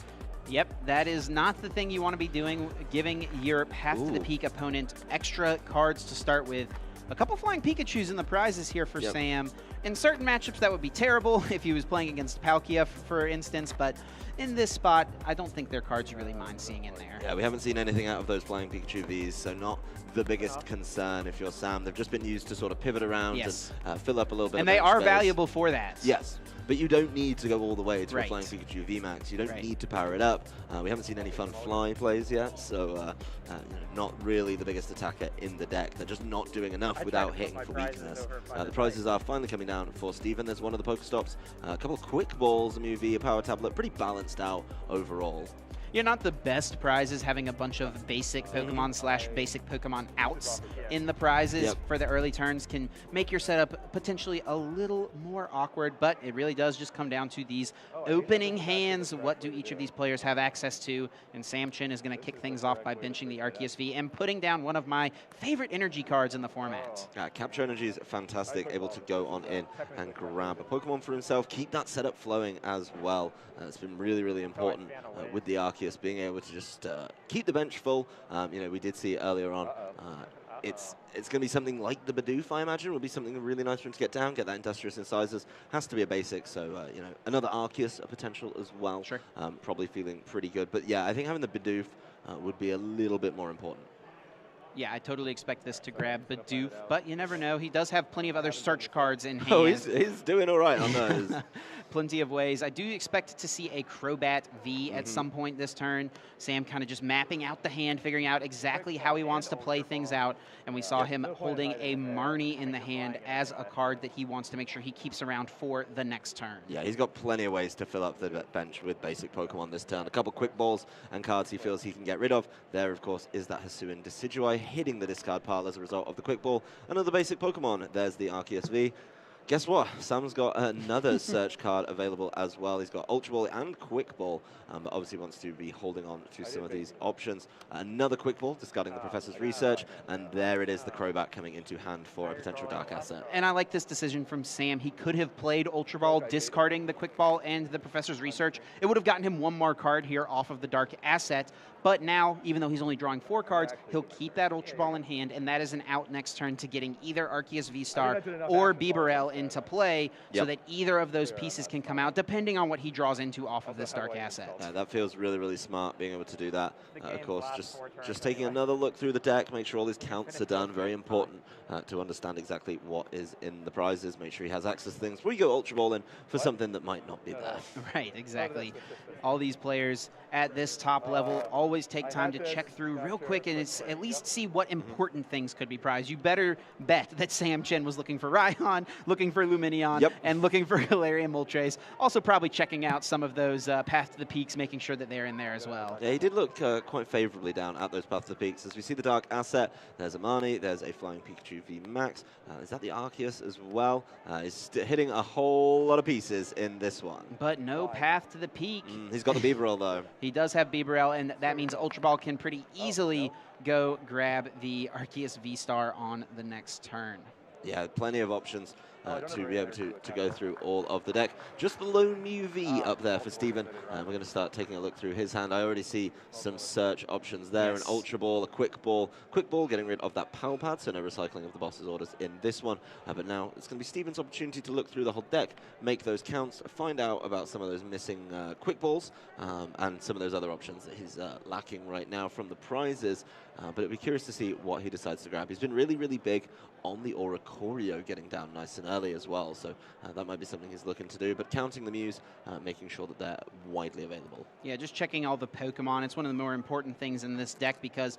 S1: Yep, that is not the thing you want to be doing, giving your path to the peak opponent extra cards to start with. A couple flying Pikachus in the prizes here for Sam. In certain matchups, that would be terrible if he was playing against Palkia, for instance, but in this spot, I don't think they're cards you really mind seeing in there.
S2: Yeah, we haven't seen anything out of those flying Pikachu Vs, so not the biggest concern if you're Sam. They've just been used to sort of pivot around and fill up a little bit
S1: and
S2: of
S1: they are
S2: space.
S1: Valuable for that.
S2: Yes. But you don't need to go all the way to a Flying Pikachu VMAX. You don't need to power it up. We haven't seen any fun fly plays yet, so you know, not really the biggest attacker in the deck. They're just not doing enough without hitting for weakness. The prizes are finally coming down for Steven. There's one of the Pokestops, a couple of quick balls, a Mew V, a power tablet, pretty balanced out overall.
S1: You're not the best prizes, having a bunch of basic Pokemon slash basic Pokemon outs in the prizes for the early turns can make your setup potentially a little more awkward, but it really does just come down to these opening hands. What do each of these players have access to? And Sam Chen is going to kick things off by benching the Arceus V and putting down one of my favorite energy cards in the format.
S2: Capture Energy is fantastic, able to go on in and grab a Pokemon for himself, keep that setup flowing as well. It's been really, really important with the Arceus being able to just keep the bench full. You know, we did see earlier on. It's going to be something like the Bidoof, I imagine. Would be something really nice for him to get down, get that Industrious Incisors. Has to be a basic, so you know, another Arceus, a potential as well.
S1: Sure.
S2: Probably feeling pretty good, but yeah, I think having the Bidoof would be a little bit more important.
S1: Yeah, I totally expect this to grab Bidoof, but you never know. He does have plenty of other search cards in hand.
S2: Oh, he's doing all right on those.
S1: Plenty of ways. I do expect to see a Crobat V at some point this turn. Sam kind of just mapping out the hand, figuring out exactly how he wants to play things out. And we saw him holding a Marnie in the hand as a card that he wants to make sure he keeps around for the next turn.
S2: Yeah, he's got plenty of ways to fill up the bench with basic Pokemon this turn. A couple quick balls and cards he feels he can get rid of. There, of course, is that Hisuian Decidueye hitting the discard pile as a result of the quick ball. Another basic Pokemon. There's the Arceus V. Guess what? Sam's got another search card available as well. He's got Ultra Ball and Quick Ball, but obviously wants to be holding on to some of these options. Another Quick Ball, discarding the Professor's Research, and there it is, the Crobat coming into hand for a potential Dark asset.
S1: And I like this decision from Sam. He could have played Ultra Ball, discarding the Quick Ball and the Professor's Research. It would have gotten him one more card here off of the Dark asset. But now, even though he's only drawing 4 cards, he'll keep that Ultra Ball in hand, and that is an out next turn to getting either Arceus V-Star or Bibarel into play, so that either of those pieces can come out, depending on what he draws into off of this Dark asset.
S2: That feels really, really smart, being able to do that. Of course, just taking another look through the deck, make sure all his counts are done. Very important to understand exactly what is in the prizes. Make sure he has access to things before you go Ultra Ball in for something that might not be there.
S1: Right, exactly. All these players at this top level always take time to check through real quick and at least see what important things could be prized. You better bet that Sam Chen was looking for Raihan, looking for Lumineon, and looking for Galarian Moltres. Also probably checking out some of those Path to the Peaks, making sure that they're in there as well.
S2: Yeah, he did look quite favorably down at those Path to the Peaks. As we see the Dark asset, there's Amani, there's a Flying Pikachu V Max. Is that the Arceus as well? He's hitting a whole lot of pieces in this one.
S1: But no Path to the Peak.
S2: He's got the Bibarel though.
S1: He does have Bibarel, and that means Ultra Ball can pretty easily go grab the Arceus V-Star on the next turn.
S2: Yeah, plenty of options to be able to go through all of the deck. Just the lone Mew V up there for Steven. We're going to start taking a look through his hand. I already see some search options there. An Ultra Ball, a Quick Ball. Quick Ball getting rid of that Power Pad, so no recycling of the boss's orders in this one. But now it's going to be Steven's opportunity to look through the whole deck, make those counts, find out about some of those missing Quick Balls and some of those other options that he's lacking right now from the prizes. But it'd be curious to see what he decides to grab. He's been really, really big on the Oricorio, getting down nice and early as well, so that might be something he's looking to do. But counting the Mews, making sure that they're widely available. Yeah,
S1: just checking all the Pokemon. It's one of the more important things in this deck because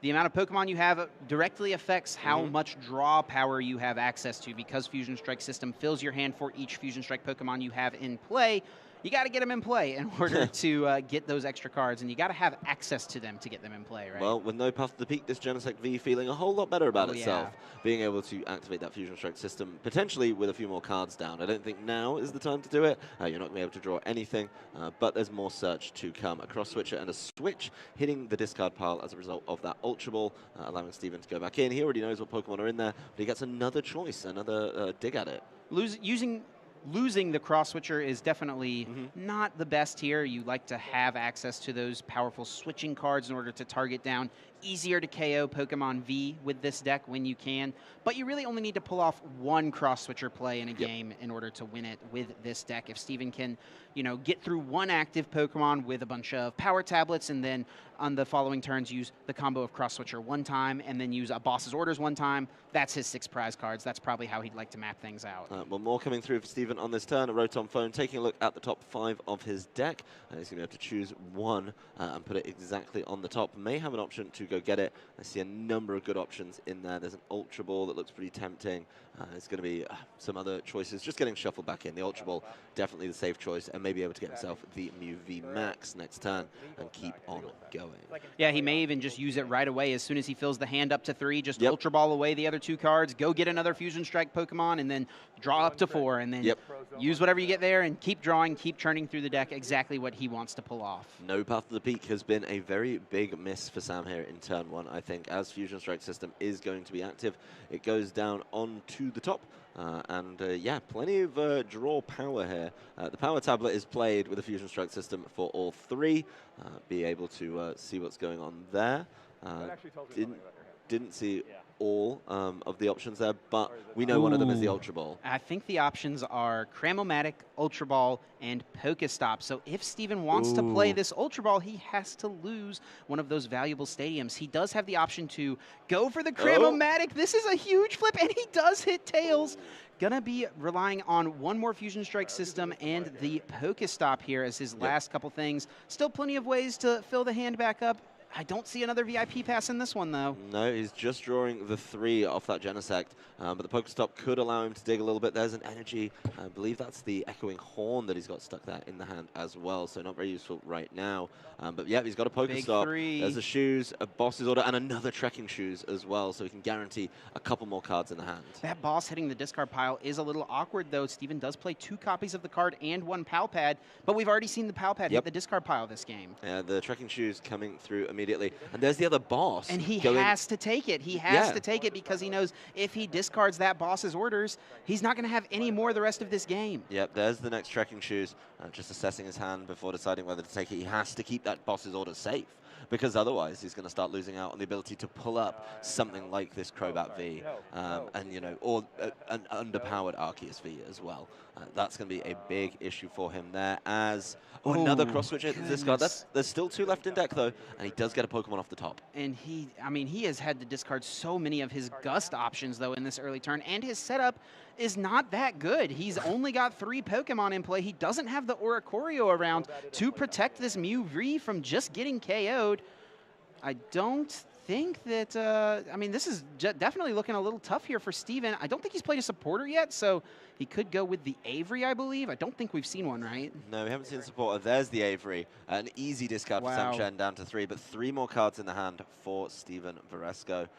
S1: the amount of Pokemon you have directly affects how much draw power you have access to. Because Fusion Strike system fills your hand for each Fusion Strike Pokemon you have in play, you got to get them in play in order to get those extra cards, and you got to have access to them to get them in play, right?
S2: Well, with no Path to the Peak, this Genesect V feeling a whole lot better about itself. Being able to activate that Fusion Strike system, potentially with a few more cards down. I don't think now is the time to do it. You're not going to be able to draw anything, but there's more search to come. A Cross Switcher and a Switch hitting the discard pile as a result of that Ultra Ball, allowing Steven to go back in. He already knows what Pokemon are in there, but he gets another choice, another dig at it.
S1: Losing the Cross Switcher is definitely not the best here. You like to have access to those powerful switching cards in order to target down easier to KO Pokemon V with this deck when you can. But you really only need to pull off one Cross Switcher play in a game in order to win it with this deck. If Steven can, get through one active Pokemon with a bunch of Power Tablets and then on the following turns use the combo of Cross Switcher one time and then use a Boss's Orders one time, that's his 6 prize cards. That's probably how he'd like to map things out.
S2: Well, more coming through for Steven on this turn. A Rotom Phone taking a look at the top 5 of his deck. He's going to be able to choose one and put it exactly on the top. May have an option to go get it. I see a number of good options in there. There's an Ultra Ball that looks pretty tempting. There's going to be some other choices just getting shuffled back in. The Ultra Ball, definitely the safe choice, and maybe able to get himself the Mew V Max next turn and keep on going.
S1: Yeah, he may even just use it right away as soon as he fills the hand up to 3, just Ultra Ball away the other 2 cards, go get another Fusion Strike Pokemon, and then draw up to 4, and then use whatever you get there and keep drawing, keep churning through the deck, exactly what he wants to pull off.
S2: No Path to the Peak has been a very big miss for Sam here in turn 1, I think. As Fusion Strike system is going to be active, it goes down onto the top. Yeah, plenty of draw power here. The Power Tablet is played with a Fusion Strike system for all 3. Be able to see what's going on there. Didn't see all of the options there, but we know one of them is the Ultra Ball.
S1: I think the options are Cramomatic, Ultra Ball, and Pokestop. So if Steven wants to play this Ultra Ball, he has to lose one of those valuable stadiums. He does have the option to go for the Cramomatic. This is a huge flip, and he does hit Tails. Gonna be relying on one more Fusion Strike system and the Pokestop here as his last couple things. Still plenty of ways to fill the hand back up I don't see another VIP pass in this one, though.
S2: No, he's just drawing the 3 off that Genesect, but the Pokestop could allow him to dig a little bit. There's an energy. I believe that's the Echoing Horn that he's got stuck there in the hand as well, so not very useful right now. But yeah, he's got a Pokestop. There's the shoes, a Boss's Order, and another Trekking Shoes as well, so he can guarantee a couple more cards in the hand.
S1: That boss hitting the discard pile is a little awkward, though. Steven does play 2 copies of the card and 1 Pal Pad, but we've already seen the Pal Pad hit the discard pile this game.
S2: Yeah, the Trekking Shoes coming through immediately. And there's the other boss.
S1: And he has to take it. He has to take it because he knows if he discards that boss's orders, he's not going to have any more the rest of this game.
S2: Yep, there's the next Trekking Shoes. Just assessing his hand before deciding whether to take it. He has to keep that boss's order safe, because otherwise he's going to start losing out on the ability to pull up something like this Crobat V, and you know, or an underpowered Arceus V as well. That's going to be a big issue for him there. As another cross switch at this card. There's still 2 left in deck though, and he does get a Pokemon off the top.
S1: And I mean, he has had to discard so many of his Gust options though in this early turn, and his setup is not that good. He's only got 3 Pokemon in play. He doesn't have the Oricorio around to protect this Mew V from just getting KO'd. I don't think that, I mean, this is definitely looking a little tough here for Steven. I don't think he's played a supporter yet, so he could go with the Avery, I believe. I don't think we've seen one, right?
S2: No, we haven't seen a supporter. There's the Avery. An easy discard for Sam Chen, down to 3, but 3 more cards in the hand for Steven Varesko.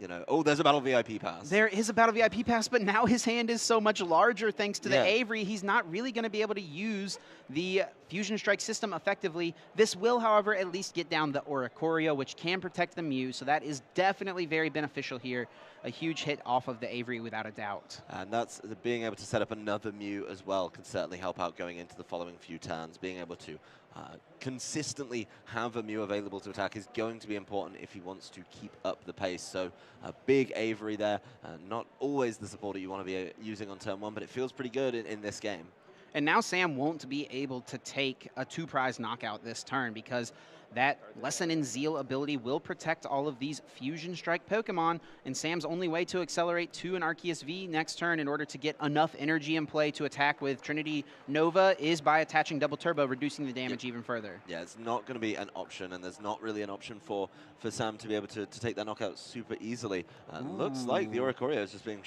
S2: You know, oh, there's a Battle VIP pass.
S1: There is a Battle VIP pass, but now his hand is so much larger thanks to the Avery. He's not really going to be able to use the Fusion Strike system effectively. This will, however, at least get down the Oricorio, which can protect the Mew, so that is definitely very beneficial here. A huge hit off of the Avery without a doubt.
S2: And that's being able to set up another Mew as well can certainly help out going into the following few turns. Being able to consistently have a Mew available to attack is going to be important if he wants to keep up the pace. So a big Avery there, not always the supporter you want to be using on turn 1, but it feels pretty good in this game.
S1: And now Sam won't be able to take a 2-prize knockout this turn because that Lesson in Zeal ability will protect all of these Fusion Strike Pokemon, and Sam's only way to accelerate to an Arceus V next turn in order to get enough energy in play to attack with Trinity Nova is by attaching Double Turbo, reducing the damage even further.
S2: Yeah, it's not going to be an option, and there's not really an option for Sam to be able to take that knockout super easily. Looks like the Oricorio is just being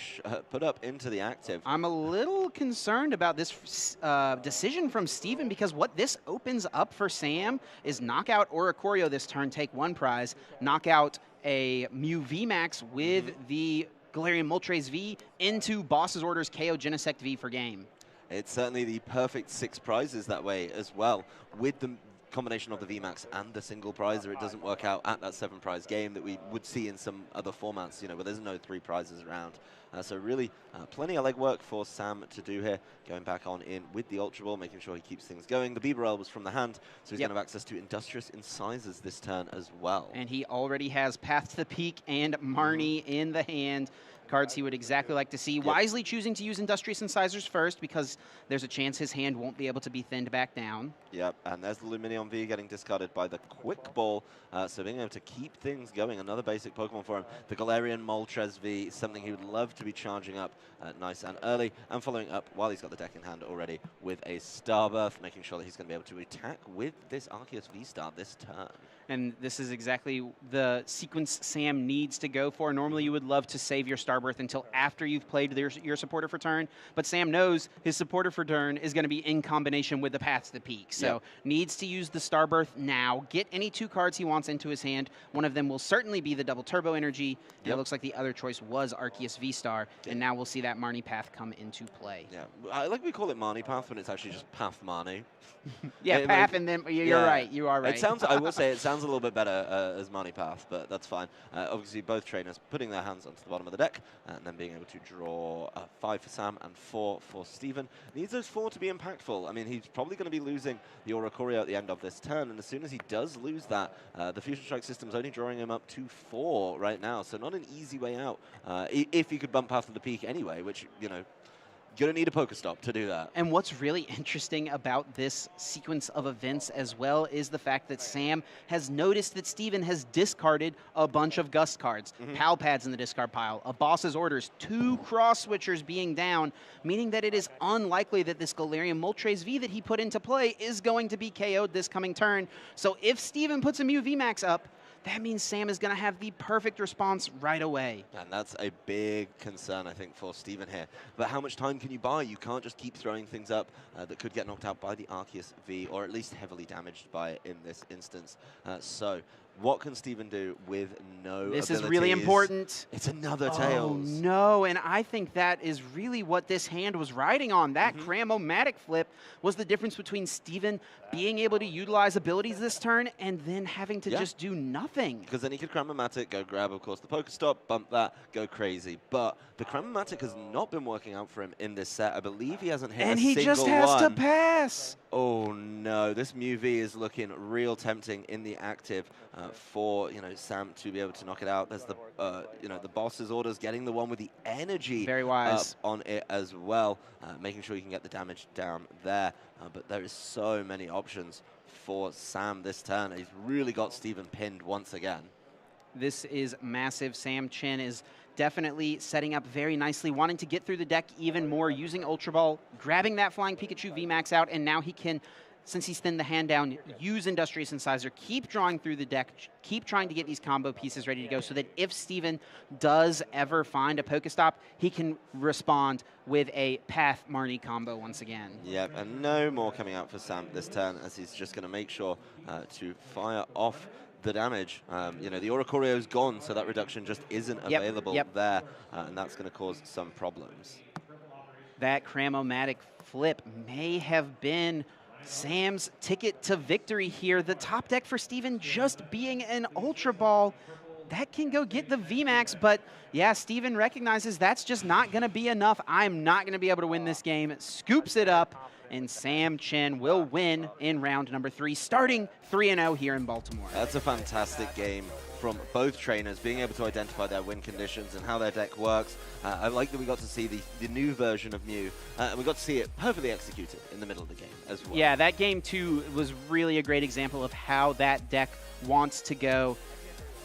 S2: put up into the active.
S1: I'm a little concerned about this decision from Steven, because what this opens up for Sam is knockout Oricorio this turn, take 1 prize, knock out a Mew VMAX with the Galarian Moltres V into Boss's Orders KO Genesect V for game.
S2: It's certainly the perfect 6 prizes that way as well, with the combination of the VMAX and the single prize, or it doesn't work out at that 7-prize game that we would see in some other formats, you know, where there's no 3 prizes around. So really plenty of legwork for Sam to do here, going back on in with the Ultra Ball, making sure he keeps things going. The Bibarel was from the hand, so he's going to have access to Industrious Incisors this turn as well.
S1: And he already has Path to the Peak and Marnie in the hand. Cards he would exactly like to see. Wisely choosing to use Industrious Incisors first because there's a chance his hand won't be able to be thinned back down.
S2: Yep, and there's the Lumineon V getting discarded by the Quick Ball, so being able to keep things going. Another basic Pokemon for him. The Galarian Moltres V, something he would love to be charging up nice and early, and following up while he's got the deck in hand already with a Starbirth, making sure that he's going to be able to attack with this Arceus V-Star this turn.
S1: And this is exactly the sequence Sam needs to go for. Normally you would love to save your Starbirth until after you've played your supporter for turn, but Sam knows his supporter for turn is going to be in combination with the Path to the Peak. So needs to use the Starbirth now, get any 2 cards he wants into his hand. One of them will certainly be the Double Turbo Energy, and it looks like the other choice was Arceus V-Star, and now we'll see that Marnie Path come into play.
S2: Yeah, I like we call it Marnie Path when it's actually just Path Marnie.
S1: Yeah, Path, and then you're right. You are right.
S2: It sounds. I will say it sounds a little bit better as Marnie Path, but that's fine. Obviously, both trainers putting their hands onto the bottom of the deck and then being able to draw 5 for Sam and 4 for Steven. Needs those 4 to be impactful. I mean, he's probably going to be losing the Oricorio at the end of this turn, and as soon as he does lose that, the Fusion Strike system's only drawing him up to 4 right now, so not an easy way out. If he could bump Path to the Peak anyway, which, you know, You're going to need a Pokestop to do that.
S1: And what's really interesting about this sequence of events as well is the fact that Sam has noticed that Steven has discarded a bunch of Gust cards. Pal pads in the discard pile, a boss's orders, 2 cross switchers being down, meaning that it is unlikely that this Galarian Moltres V that he put into play is going to be KO'd this coming turn. So if Steven puts a Mew VMAX up, that means Sam is going to have the perfect response right away.
S2: And that's a big concern, I think, for Steven here. But how much time can you buy? You can't just keep throwing things up that could get knocked out by the Arceus V, or at least heavily damaged by it in this instance. So what can Steven do with no
S1: This
S2: abilities?
S1: is really important.
S2: It's another Tails.
S1: Oh, no, and I think that is really what this hand was riding on. That Cram-O-Matic flip was the difference between Steven being able to utilize abilities this turn and then having to just do nothing.
S2: Because then he could Cram-O-Matic, go grab, of course, the Pokestop, bump that, go crazy. But the Cram-O-Matic has not been working out for him in this set. I believe he hasn't hit a single one.
S1: And he just has to pass.
S2: Oh no, this Mew V is looking real tempting in the active for Sam to be able to knock it out. There's the the boss's orders, getting the one with the energy
S1: Very wise
S2: on it as well, making sure you can get the damage down there. But there is so many options for Sam this turn. He's really got Steven pinned once again.
S1: This is massive. Sam Chen is definitely setting up very nicely, wanting to get through the deck even more, using Ultra Ball, grabbing that Flying Pikachu VMAX out, and now he can, since he's thinned the hand down, use Industrious Incisor, keep drawing through the deck, keep trying to get these combo pieces ready to go so that if Steven does ever find a Pokestop, he can respond with a Path Marnie combo once again.
S2: Yep, and no more coming out for Sam this turn, as he's just going to make sure to fire off the damage. The Oricorio is gone, so that reduction just isn't available there, and that's going to cause some problems.
S1: That Cram-O-Matic flip may have been Sam's ticket to victory here. The top deck for Steven just being an Ultra Ball, that can go get the VMAX, but yeah, Steven recognizes that's just not going to be enough. I'm not going to be able to win this game. Scoops it up, and Sam Chen will win in round number 3, starting 3-0 here in Baltimore.
S2: That's a fantastic game from both trainers, being able to identify their win conditions and how their deck works. I like that we got to see the new version of Mew, and we got to see it perfectly executed in the middle of the game as well.
S1: Yeah, that game too was really a great example of how that deck wants to go.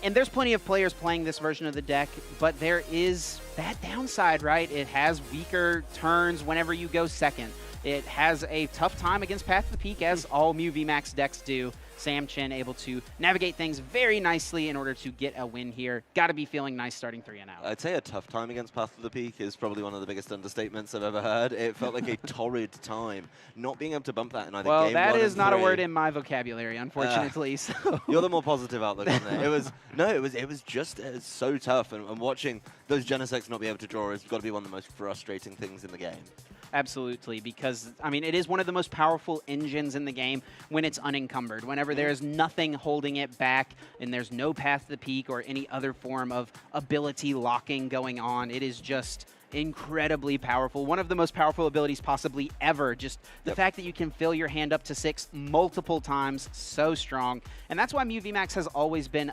S1: And there's plenty of players playing this version of the deck, but there is that downside, right? It has weaker turns whenever you go second. It has a tough time against Path to the Peak, as all Mew VMAX decks do. Sam Chen able to navigate things very nicely in order to get a win here. Got to be feeling nice starting 3-0.
S2: I'd say a tough time against Path to the Peak is probably one of the biggest understatements I've ever heard. It felt like a torrid time. Not being able to bump that in either game 1 and 3.
S1: Well, that is not a word in my vocabulary, unfortunately. So.
S2: You're the more positive outlook on there. It was just so tough, and watching those Genesects not be able to draw has got to be one of the most frustrating things in the game.
S1: Absolutely, because, I mean, it is one of the most powerful engines in the game when it's unencumbered. Whenever there's nothing holding it back and there's no Path to the Peak or any other form of ability locking going on, it is just incredibly powerful. One of the most powerful abilities possibly ever. Just the fact that you can fill your hand up to 6 multiple times, so strong. And that's why Mew VMAX has always been